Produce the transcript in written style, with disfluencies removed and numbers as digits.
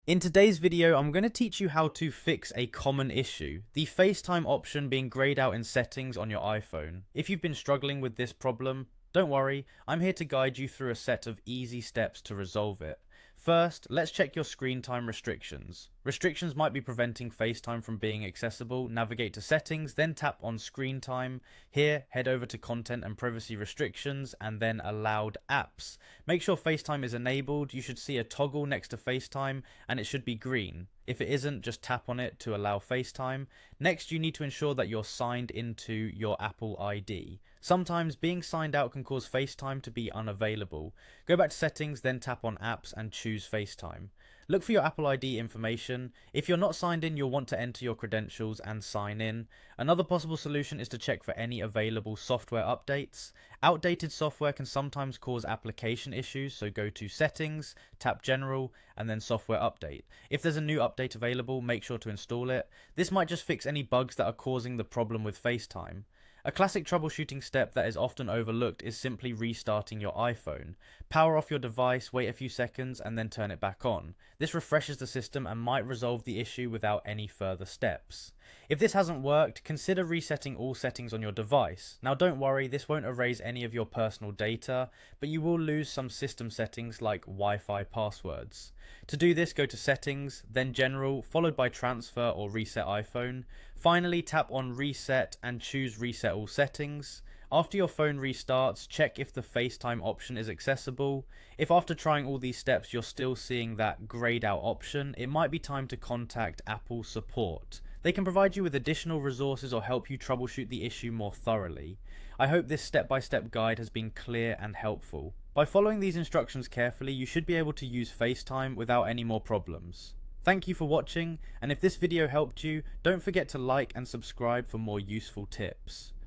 In today's video, I'm going to teach you how to fix a common issue, the FaceTime option being grayed out in settings on your iPhone. If you've been struggling with this problem, don't worry, I'm here to guide you through a set of easy steps to resolve it. First, let's check your screen time restrictions. Restrictions might be preventing FaceTime from being accessible. Navigate to settings, then tap on screen time. Here, head over to content and privacy restrictions and then allowed apps. Make sure FaceTime is enabled. You should see a toggle next to FaceTime and it should be green. If it isn't, just tap on it to allow FaceTime. Next, you need to ensure that you're signed into your Apple ID. Sometimes being signed out can cause FaceTime to be unavailable. Go back to settings, then tap on apps and choose FaceTime. Look for your Apple ID information. If you're not signed in, you'll want to enter your credentials and sign in. Another possible solution is to check for any available software updates. Outdated software can sometimes cause application issues, so go to settings, tap general, and then software update. If there's a new update available, make sure to install it. This might just fix any bugs that are causing the problem with FaceTime. A classic troubleshooting step that is often overlooked is simply restarting your iPhone. Power off your device, wait a few seconds, and then turn it back on. This refreshes the system and might resolve the issue without any further steps. If this hasn't worked, consider resetting all settings on your device. Now don't worry, this won't erase any of your personal data, but you will lose some system settings like Wi-Fi passwords. To do this, go to settings, then general, followed by transfer or reset iPhone. Finally, tap on reset and choose reset all settings. After your phone restarts, check if the FaceTime option is accessible. If after trying all these steps you're still seeing that grayed out option, it might be time to contact Apple support. They can provide you with additional resources or help you troubleshoot the issue more thoroughly. I hope this step-by-step guide has been clear and helpful. By following these instructions carefully, you should be able to use FaceTime without any more problems. Thank you for watching, and if this video helped you, don't forget to like and subscribe for more useful tips.